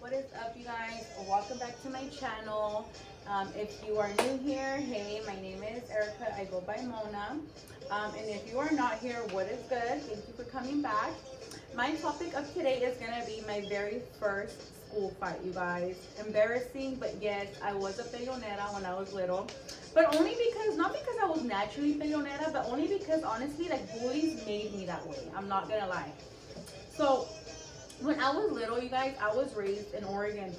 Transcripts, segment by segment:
What is up, you guys? Welcome back to my channel. If you are new here, hey, my name is Erica. I go by Mona. And if you are not here, what is good? Thank you for coming back. My topic of today is going to be my very first school fight, you guys. Embarrassing, but yes, I was a peleonera when I was little. But only because, not because I was naturally peleonera, but only because honestly, like, bullies made me that way. I'm not going to lie. So, when I was little, you guys, I was raised in Oregon,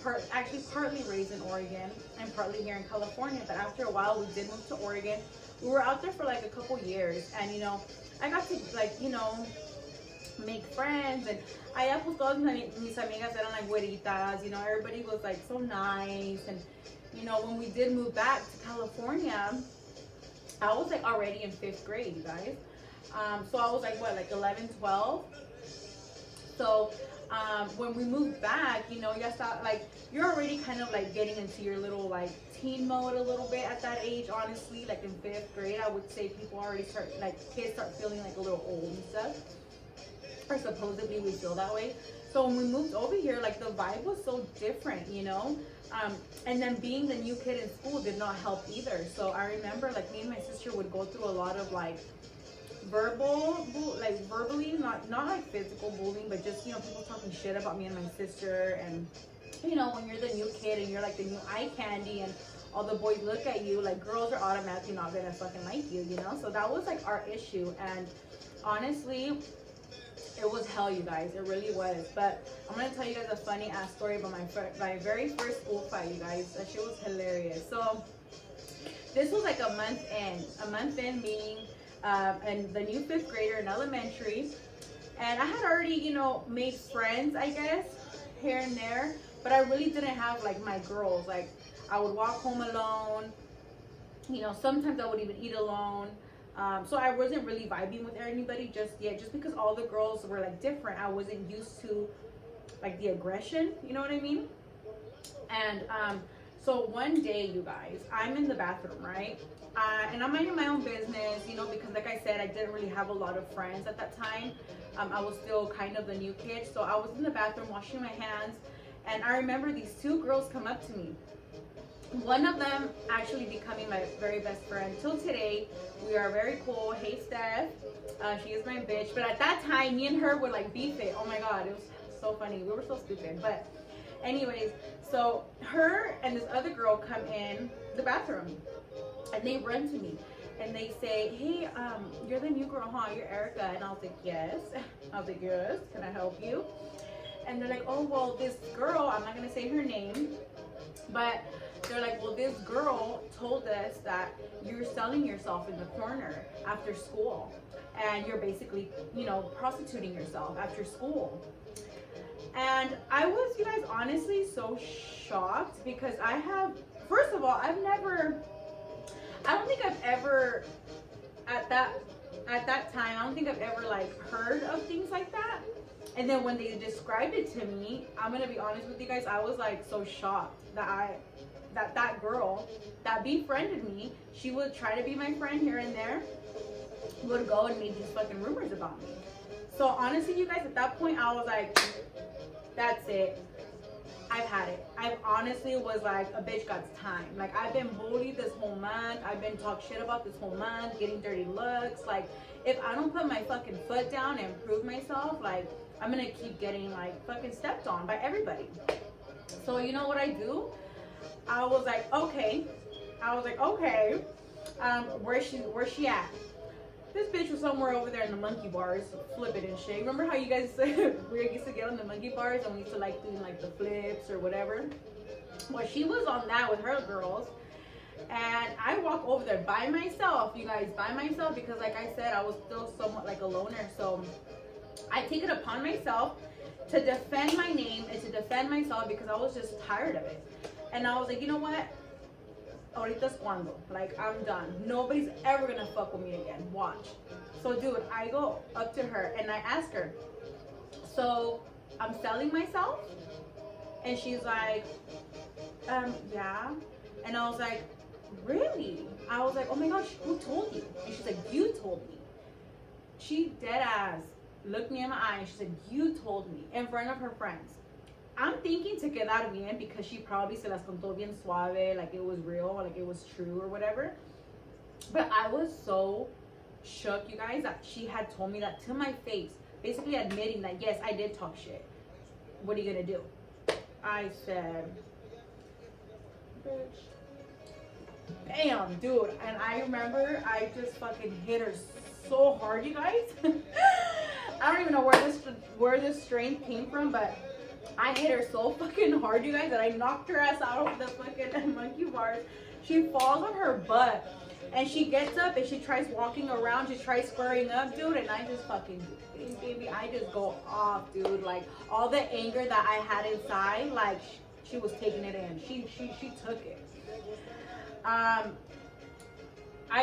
partly raised in Oregon and partly here in California. But after a while, we did move to Oregon. We were out there for like a couple years, and I got to make friends, and allá pues todas mis amigas eran like güeritas, everybody was like so nice. And when we did move back to California, I was like already in 5th grade, you guys. So I was like 11, 12. So when we moved back, you're already kind of like getting into your little like teen mode a little bit at that age. Honestly, like in 5th grade, I would say people already kids start feeling like a little old and stuff, or supposedly we feel that way. So when we moved over here, like the vibe was so different, and then being the new kid in school did not help either. So I remember like me and my sister would go through a lot of like verbally, not like physical bullying, but just people talking shit about me and my sister. And when you're the new kid and you're like the new eye candy and all the boys look at you, like girls are automatically not gonna fucking like you, so that was like our issue. And honestly, it was hell, you guys. It really was. But I'm gonna tell you guys a funny ass story about my very first school fight, you guys. That shit was hilarious. So this was like a month in meaning and the new 5th grader in elementary, and I had already made friends, I guess, here and there, but I really didn't have like my girls. Like I would walk home alone, sometimes I would even eat alone. So I wasn't really vibing with anybody just yet, just because all the girls were like different. I wasn't used to like the aggression, you know what I mean? And so one day, you guys, I'm in the bathroom, right? And I'm minding my own business, because like I said, I didn't really have a lot of friends at that time. I was still kind of the new kid. So I was in the bathroom washing my hands, and I remember these 2 girls come up to me. One of them actually becoming my very best friend till today. We are very cool. Hey, Steph. She is my bitch. But at that time, me and her would like beef it. Oh my God, it was so funny. We were so stupid. But anyways, so her and this other girl come in the bathroom, and they run to me and they say, hey, you're the new girl, huh? You're Erica. And I was like, yes. Can I help you? And they're like, oh, well, this girl, I'm not gonna say her name, but they're like, well, this girl told us that you're selling yourself in the corner after school, and you're basically, prostituting yourself after school. And I was, you guys, honestly so shocked, because first of all, I don't think I've ever, at that time, I don't think I've ever like heard of things like that. And then when they described it to me, I'm gonna be honest with you guys, I was like so shocked that girl that befriended me, she would try to be my friend here and there, would go and make these fucking rumors about me. So honestly, you guys, at that point, I was like, that's it. I've had it. I honestly was like, a bitch got time. Like, I've been bullied this whole month. I've been talked shit about this whole month, getting dirty looks. Like, if I don't put my fucking foot down and prove myself, like, I'm gonna keep getting like fucking stepped on by everybody. So you know what I do? I was like, okay. Where's she at? This bitch was somewhere over there in the monkey bars, flipping and shit. Remember how you guys we used to get on the monkey bars and we used to like doing like the flips or whatever? Well, she was on that with her girls. And I walk over there by myself, you guys, because like I said, I was still somewhat like a loner. So I take it upon myself to defend my name and to defend myself, because I was just tired of it. And I was like, you know what? Ahorita es cuando. Like, I'm done. Nobody's ever gonna fuck with me again. Watch. So, dude, I go up to her and I ask her, so I'm selling myself? And she's like, yeah. And I was like, really? I was like, oh my gosh, who told you? And she's like, you told me. She dead ass looked me in my eye and she said, you told me, in front of her friends. I'm thinking to quedar bien because she probably se las contó bien suave, like it was real, like it was true or whatever. But I was so shook, you guys, that she had told me that to my face, basically admitting that, yes, I did talk shit. What are you gonna do? I said, bitch. Damn, dude. And I remember I just fucking hit her so hard, you guys. I don't even know where this strength came from, but I hit her so fucking hard, you guys, that I knocked her ass out of the fucking monkey bars. She falls on her butt. And she gets up and she tries walking around. She tries squaring up, dude. And I just fucking, baby, I just go off, dude. Like, all the anger that I had inside, like, she was taking it in. She took it. I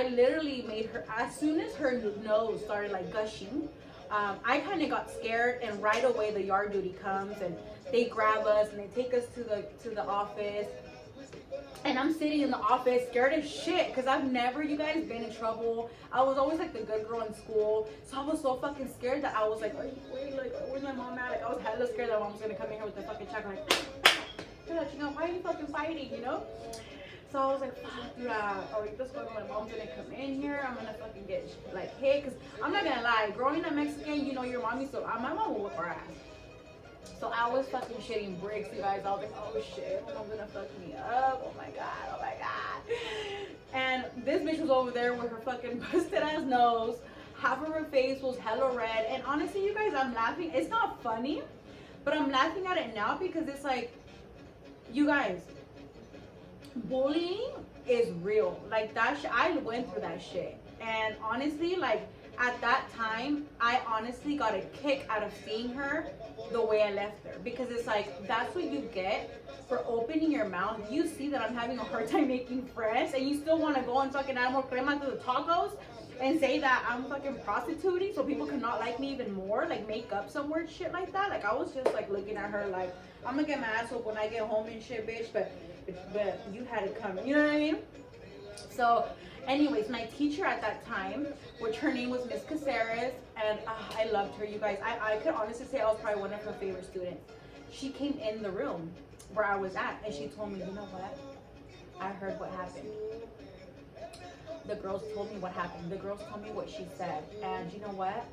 literally made her, as soon as her nose started, like, gushing, I kind of got scared. And right away, the yard duty comes. And they grab us and they take us to the office. And I'm sitting in the office scared as shit because I've never, you guys, been in trouble. I was always like the good girl in school. So I was so fucking scared that I was like, wait, like, where's my mom at? Like, I was hella scared that mom was going to come in here with the fucking check. Like, why are you fucking fighting, you know? So I was like, fuck, dude, this one, my mom's going to come in here. I'm going to fucking get, like, hit. Because I'm not going to lie, growing up Mexican, you know, your mommy, so my mom will whip her ass. So I was fucking shitting bricks, you guys. I was like, oh shit, my mom's gonna fuck me up. Oh my god. And this bitch was over there with her fucking busted ass nose. Half of her face was hella red. And honestly, you guys, I'm laughing. It's not funny, but I'm laughing at it now because it's like, you guys, bullying is real. Like that shit, I went through that shit. And honestly, like, at that time, I honestly got a kick out of seeing her the way I left her. Because it's like, that's what you get for opening your mouth. You see that I'm having a hard time making friends, and you still want to go and fucking add more crema to the tacos and say that I'm fucking prostituting so people cannot like me even more. Like, make up some weird shit like that. Like, I was just like looking at her like, I'm gonna get my ass whooped when I get home and shit, bitch. But you had it coming. You know what I mean? So, anyways, my teacher at that time, which her name was Miss Caceres, and I loved her, you guys. I could honestly say I was probably one of her favorite students. She came in the room where I was at, and she told me, you know what? I heard what happened. The girls told me what happened. The girls told me what she said. And you know what?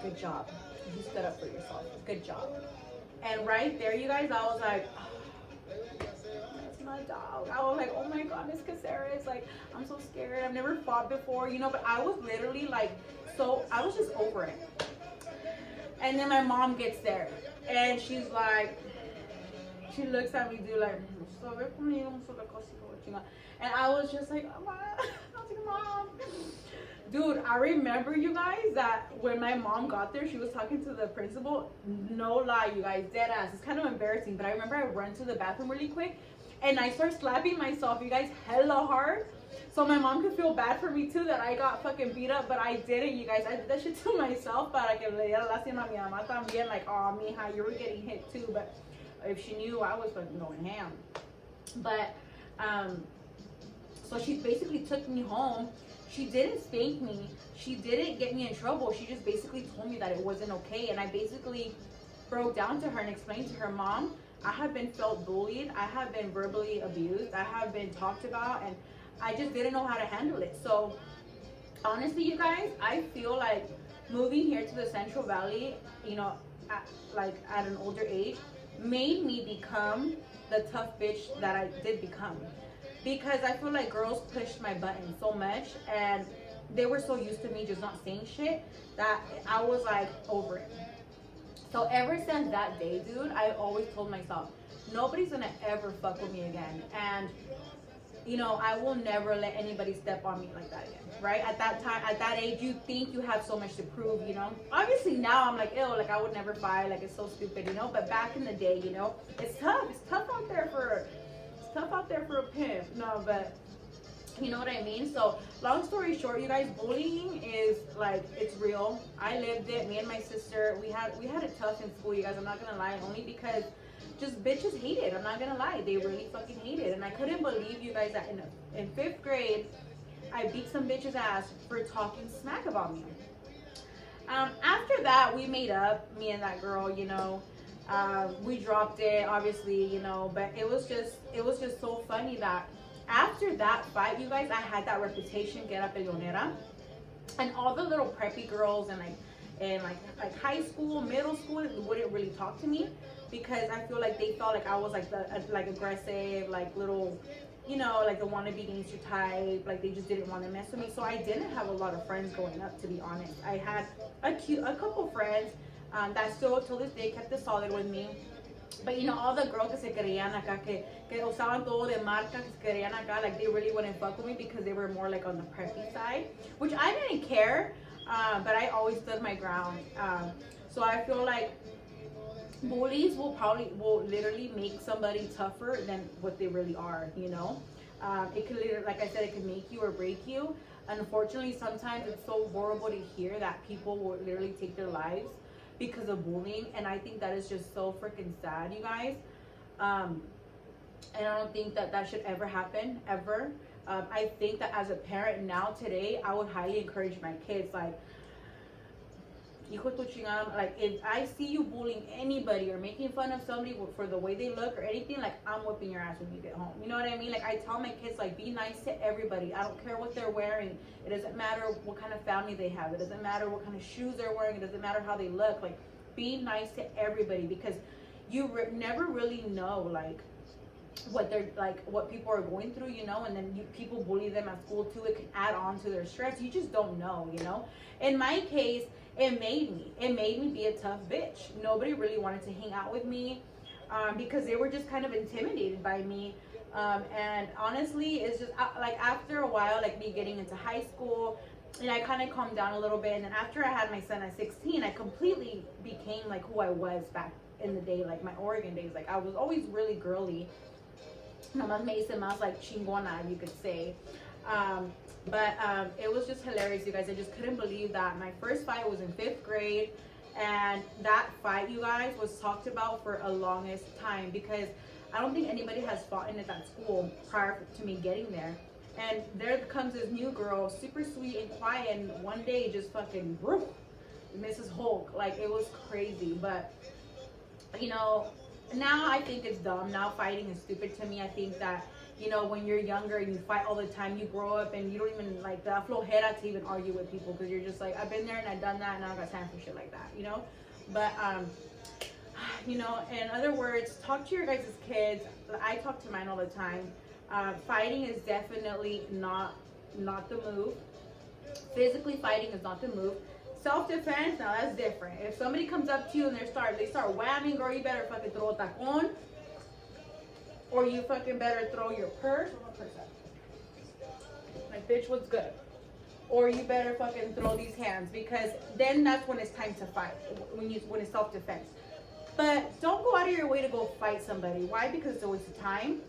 Good job. You stood up for yourself. Good job. And right there, you guys, I was like, my dog. I was like, oh my god, Miss Caceres, like, I'm so scared. I've never fought before, you know, but I was literally like, so I was just over it. And then my mom gets there and she's like, she looks at me, dude, like, and I was just like, oh, I was like, Mom. Dude, I remember, you guys, that when my mom got there, she was talking to the principal. No lie, you guys, dead ass. It's kind of embarrassing, but I remember I run to the bathroom really quick and I start slapping myself, you guys, hella hard. So my mom could feel bad for me too that I got fucking beat up, but I didn't, you guys. I did that shit to myself, para que le diera lástima a mi mamá también, like, oh, mija, you were getting hit too. But if she knew, I was fucking going ham. But, so she basically took me home. She didn't spank me. She didn't get me in trouble. She just basically told me that it wasn't okay. And I basically broke down to her and explained to her, Mom, I have been felt bullied. I have been verbally abused. I have been talked about, and I just didn't know how to handle it. So honestly, you guys, I feel like moving here to the Central Valley, you know, at an older age, made me become the tough bitch that I did become. Because I feel like girls pushed my buttons so much, and they were so used to me just not saying shit that I was like over it. So ever since that day, dude, I always told myself, nobody's gonna ever fuck with me again. And, you know, I will never let anybody step on me like that again, right? At that time, at that age, you think you have so much to prove, you know? Obviously now I'm like, ew, like I would never fight, like it's so stupid, you know? But back in the day, you know, it's tough. It's tough out there for a pimp. No, but you know what I mean? So long story short, you guys, bullying is like, it's real. I lived it. Me and my sister, we had it tough in school, you guys. I'm not gonna lie, only because just bitches hate it. I'm not gonna lie, they really fucking hate it. And I couldn't believe, you guys, that in 5th grade I beat some bitch's ass for talking smack about me. After that, we made up, me and that girl, you know. We dropped it, obviously, you know, but it was just so funny that after that fight, you guys, I had that reputation, que era peleonera, and all the little preppy girls and like high school, middle school wouldn't really talk to me because I feel like they felt like I was like like aggressive, like little, you know, like the wannabe gangster type. Like they just didn't want to mess with me. So I didn't have a lot of friends growing up, to be honest. I had a couple friends that still till this day kept it solid with me. But you know, all the girls que se creían acá, que usaban todo de marca, que se creían acá, like they really wouldn't fuck with me because they were more like on the preppy side, which I didn't care, but I always stood my ground. So I feel like bullies will literally make somebody tougher than what they really are, you know. It could literally, like I said, it could make you or break you. Unfortunately, sometimes it's so horrible to hear that people will literally take their lives because of bullying, and I think that is just so freaking sad, you guys. And I don't think that should ever happen, ever. I think that as a parent now today, I would highly encourage my kids, like, hijo tu chingada, like if I see you bullying anybody or making fun of somebody for the way they look or anything, like I'm whipping your ass when you get home. You know what I mean? Like I tell my kids, like, be nice to everybody. I don't care what they're wearing. It doesn't matter what kind of family they have. It doesn't matter what kind of shoes they're wearing. It doesn't matter how they look. Like, be nice to everybody because you never really know like what they're like, what people are going through, you know. And then people bully them at school too. It can add on to their stress. You just don't know, you know. In my case, it made me be a tough bitch. Nobody really wanted to hang out with me because they were just kind of intimidated by me. And honestly, it's just like after a while, like me getting into high school, and I kind of calmed down a little bit. And then after I had my son at 16, I completely became like who I was back in the day, like my Oregon days. Like I was always really girly. Nomás me hice más like chingona, you could say. But it was just hilarious, you guys. I just couldn't believe that my first fight was in 5th grade, and that fight, you guys, was talked about for a longest time because I don't think anybody has fought in at that school prior to me getting there. And there comes this new girl, super sweet and quiet, and one day just fucking whoop, Mrs. Hulk. Like it was crazy. But you know, now I think it's dumb. Now fighting is stupid to me. I think that, you know, when you're younger and you fight all the time, you grow up and you don't even like the flojera to even argue with people because you're just like, I've been there and I've done that and I don't got time for shit like that, you know. But you know, in other words, talk to your guys' kids. I talk to mine all the time. Fighting is definitely not the move. Physically fighting is not the move. Self-defense, now that's different. If somebody comes up to you and they start whamming, girl, you better fucking throw a tacon. Or you fucking better throw your purse. Like, bitch, what's good? Or you better fucking throw these hands, because then that's when it's time to fight. When it's self-defense. But don't go out of your way to go fight somebody. Why? Because it's a waste of time.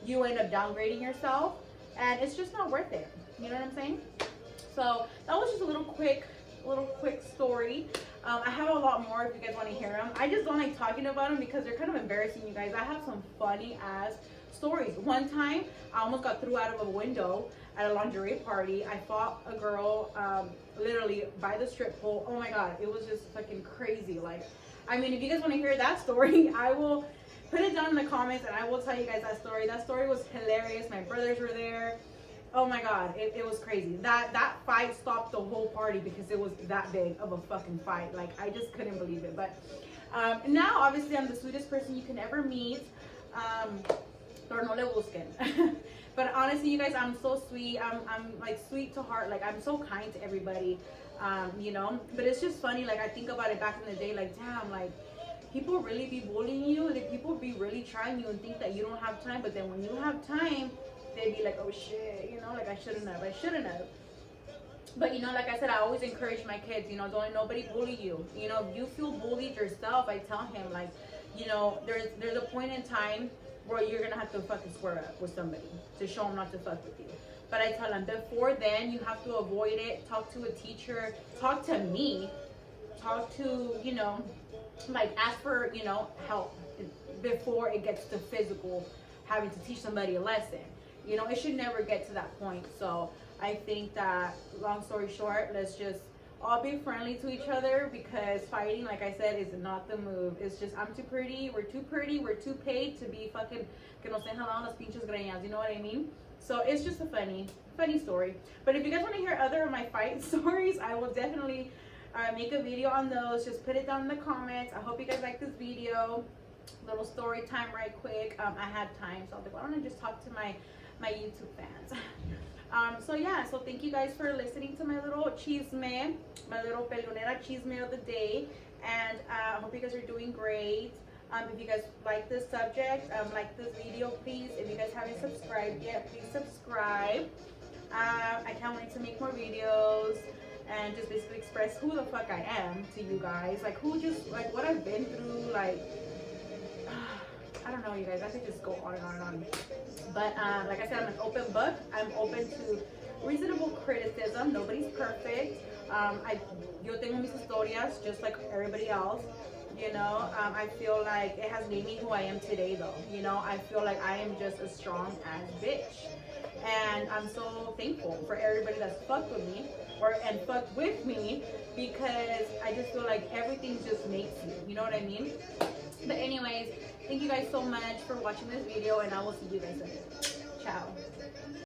You end up downgrading yourself, and it's just not worth it. You know what I'm saying? So that was just a little quick story. I have a lot more if you guys want to hear them. I just don't like talking about them because they're kind of embarrassing, you guys. I have some funny ass stories. One time, I almost got thrown out of a window at a lingerie party. I fought a girl literally by the strip pole. Oh my god, it was just fucking crazy. Like, I mean, if you guys want to hear that story, I will put it down in the comments and I will tell you guys that story. That story was hilarious. My brothers were there. Oh my god, it was crazy. That fight stopped the whole party because it was that big of a fucking fight. Like, I just couldn't believe it. But now, obviously, I'm the sweetest person you can ever meet. Pero no le busquen. But honestly, you guys, I'm so sweet. I'm like sweet to heart. Like, I'm so kind to everybody. You know. But it's just funny. Like, I think about it back in the day. Like, damn, like, people really be bullying you. Like, people be really trying you and think that you don't have time. But then when you have time, they'd be like, oh shit, you know, like I shouldn't have. But you know, like I said, I always encourage my kids, you know, don't let nobody bully you. You know, if you feel bullied yourself, I tell him, like, you know, there's a point in time where you're gonna have to fucking square up with somebody to show them not to fuck with you. But I tell them, before then, you have to avoid it. Talk to a teacher, talk to me, talk to, you know, like, ask for, you know, help before it gets to physical, having to teach somebody a lesson. You know, it should never get to that point. So I think that, long story short, let's just all be friendly to each other, because fighting, like I said, is not the move. It's just, I'm too pretty, we're too paid to be fucking, que nos dejan las pinches greñas, you know what I mean? So it's just a funny story. But if you guys want to hear other of my fight stories, I will definitely make a video on those. Just put it down in the comments. I hope you guys like this video. Little story time right quick. I had time, so I was like, well, I want to just talk to my YouTube fans. So yeah, so thank you guys for listening to my little chisme, my little peleonera chisme of the day. And I hope you guys are doing great. If you guys like this subject, like this video, please, if you guys haven't subscribed yet, please subscribe. I can't wait to make more videos and just basically express who the fuck I am to you guys. Like, what I've been through, like, I don't know, you guys, I could just go on and on and on. But like I said, I'm an open book. I'm open to reasonable criticism. Nobody's perfect. Yo tengo mis historias just like everybody else. You know, I feel like it has made me who I am today, though. You know, I feel like I am just a strong ass bitch. And I'm so thankful for everybody that's fucked with me and fucked with me, because I just feel like everything just makes you know what I mean? But anyways, thank you guys so much for watching this video, and I will see you guys later. Ciao.